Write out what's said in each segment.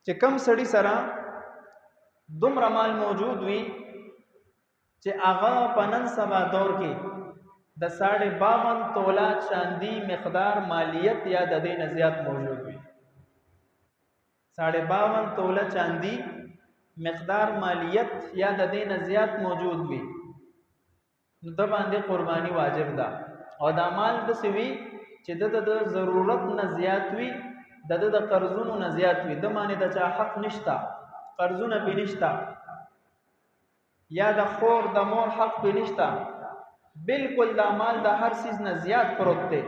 چې کم سړی سره دومره مال موجود وي چې هغه په نن سبا دور کې د 52 تولا چاندي مقدار مالیت یا د دې نه زیات موجود وي. 52 تولا چاندي مقدار مالیت یا د دې نه زیات موجود وي، نو د باندې قرباني واجب ده. او دا مال د سوي چې د ضرورت نه زیات وي، د قرضونو نه زیات وي، د باندې د چا حق نشتا، قرضونه به نشتا، یا د خور د مور حق به نشتا، بالکل دا مال د هر چیز نه زیات پروت دی.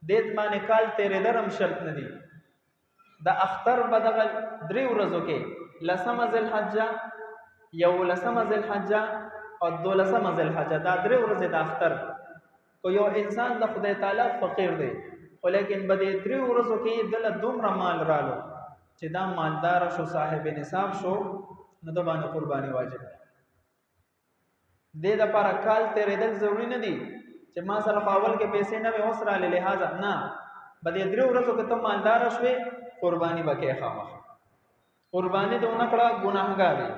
دې باندې کال تیرې درم شرط نه دی. د اختر بدغه 3 ورځو کې لسمه ذل حجه، 11 ذل حجه او 12 ذل حجه، دا 3 ورځې د اختر. کو یو انسان د خدای تعالی فقیر دی، خو لیکن بده 3 ورځو کې دل دومره مال رالو چې دا مالدار شو، صاحب نصاب شو، نو د باندې قرباني واجب ده. دې د پر کال تیرېدل ضروری نه دي چې ما سره اول کې پیسې نه وي اوس را لحاظه نه، بده 3 ورځو کې ته مالدار شوې قرباني وکې خامخ. قرباني ته نکړه ګناهګاری.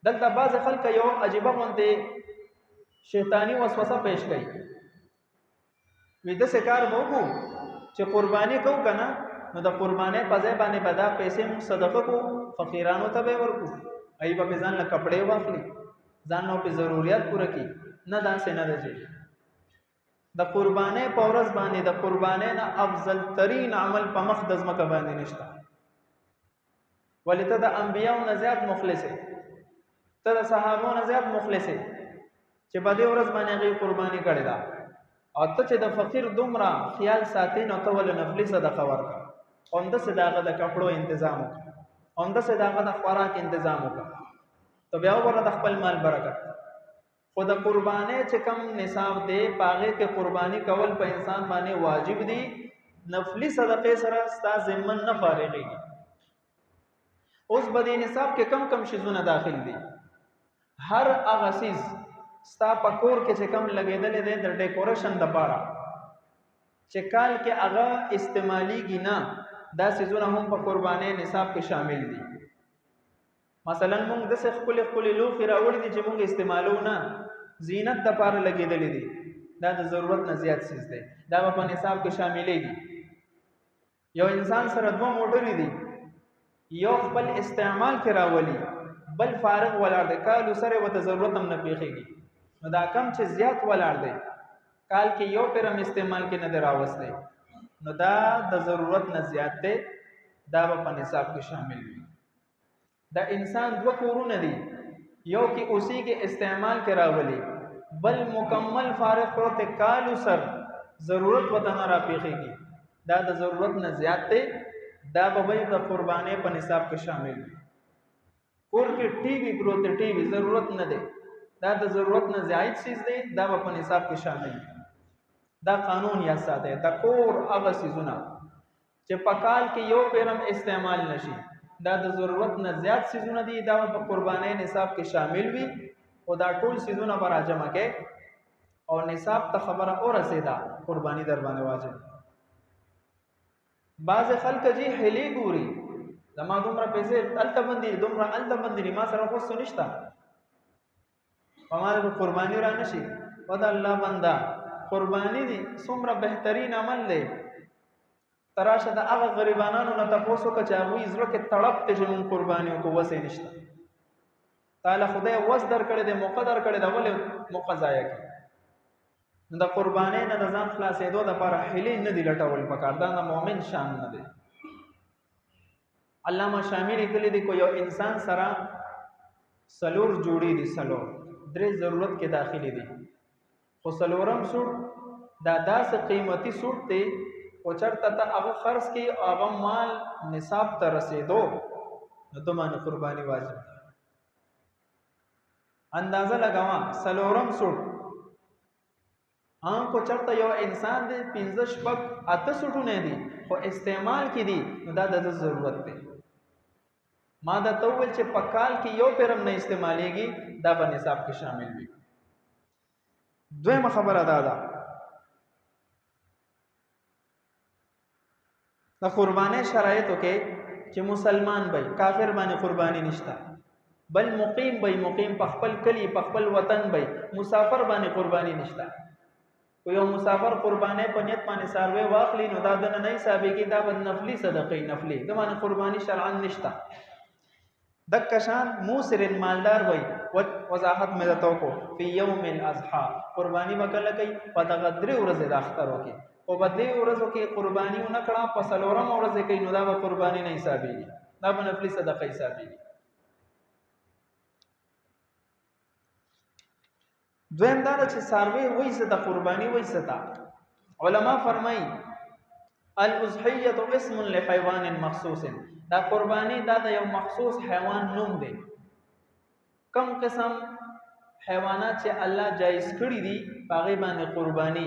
دلته بعض خلک یو عجیبه غونډه شیطانی وسوسه پیش کړي، وې د سکار وګو چې قرباني کو کنه نو د قرباني په ځای باندې بدا پیسې موږ صدقه کو، فقیرانو ته به ورکو، ای په ځان له کپڑے واخلي، ځان نو په ضرورت پوره کی. نه دا څنګه دی. د قرباني په ورځ باندې د قرباني نه افضل ترين عمل په مخ د ځمکه باندې نشته. ولته د انبیانو نه زیات مخلص، ته د صحابو نه زیات مخلص چې په دې ورځ باندې غي قرباني کړي دا. او ته چې د فقیر دومره خیال ساتي نو ته ول نفلی صدقه ورکړه، اومده صدقه د کپړو تنظیم وکړه، اومده صدقه د خوراک تنظیم وکړه، ته بیا ورته د خپل مال برکت. خو د قرباني چې کم نصاب دی پاغه کې قرباني کول په انسان باندې واجب دي. نفلی صدقه سره ستا ذمن نه فارغيږي. اوس بدی نصاب کې کم شیزونه داخل دي. هر هغه چیز ستا پکور کې چې کم لګیدل دي د ډیکوریشن د پاره چې کال کې هغه استعماليږي نه، دا سيزونه هم په قرباني نصاب کې شامل دي. مثلا موږ د څه خپل لوخي راوړي دي چې موږ استعمالو نه، زینت د پاره لګیدل دي، دا د ضرورت نه زیات چیز دی، دا په نصاب کې شاملېږي. یو انسان سره 2 موټر دي، یو خپل استعمال کې راولي، بل فارغ ولاړ دی، کال سره وته ضرورت هم نه پیخيږي. نو دا کم چې زیات ولاړ دی، کال کې یو پرم استعمال کې نه دراوسته، نو دا د ضرورت نه زیات دی، دا په نصاب کې شامل وي. دا انسان 2 کورونه دي، یو کې اوسې کې استعمال کې راولي، بل مکمل فارغ پروت کال سر ضرورت وته نه را پیخيږي، دا د ضرورت نه زیات دی، دا به د قرباني په نصاب کې شامل وي. کور کې ټي وي پروت، ټي وي ضرورت نه دی، دا د ضرورت نه زیات چیز دی، دا په نصاب کې شامل وي. دا قانون یا ساته دا کور هغه سيزونه چې په کال کې یو پیرم استعمال نشي، دا د ضرورت نه زیات سيزونه دي، دا په قرباني نصاب کې شامل وي. او دا ټول سيزونه به راجمع کې او نصاب ته خبره اور رسیدا قرباني در باندې واجب. بعض خلک جی هلي ګوري زما دومره پیسې الته باندې دومره الته باندې ما سره خو سنشتا په ما د قرباني را نشي. ودا الله بندا قرباني دي څومره بهترین عمل دی. تراشه د هغه غریبانو نه تاسو کا چاوي زړه کې تړپ ته جنون قرباني کو وسه نشته. تعالی خدای وس در کړی دی، مقدر کړی دی، ولې مقضایا کی نو د قرباني نه ځان خلاصېدو د لپاره هلي نه دی لټول پکار، دا د مؤمن شان نه دی. علامه شاملی کلی دی کو یو انسان سره سلور جوړی دي، سلور 3 ضرورت کې داخلي دي، خو سلورم سوټ دا داسې قیمتي سوټ دی او چرته ته هغه خرڅ کی هغه مال نصاب ته رسیدو نو ته باندې قرباني واجب ده. اندازه لګاوه سلورم سوټ کو چرته یو انسان دی 15 شپږ اته سوټونه دي خو استعمال کې دي، نو دا د ضرورت دی. ما دا تول چې پکال کې یو پیرم نه استعمالېږي، دا به نصاب کې شامل وي. دویمه خبره دا ده د قرباني شرایطو کې چې مسلمان به کافر باندې قرباني نشته، بل مقیم به مقیم په خپل کلی په خپل وطن به مسافر باندې قرباني نشته. کو یو مسافر قرباني په نیت باندې ساروي واخلي نو دا د نه حسابېږي، دا به نفلي صدقې نفلي د باندې قرباني شرعاً نشته. دکشان موسر مالدار وای وضاحت مې درته وکړو فی یوم الاضحى قرباني وکړه کوي په دغه درې ورځې د اخترو کې، او په دې ورځو کې قرباني ونه کړه په څلورم ورځ کې نو دا به قرباني نه حسابېږي، دا به نفلي صدقه حسابېږي. دویم دا چې ساروی وایي څه د قرباني وایي څه ته علما فرمایي الاضحیه اسم لحیوان مخصوص، دا قربانی دا د یو مخصوص حیوان نوم دی. کم قسم حیوانات چې الله جایز کړی دي هغه باندې قربانی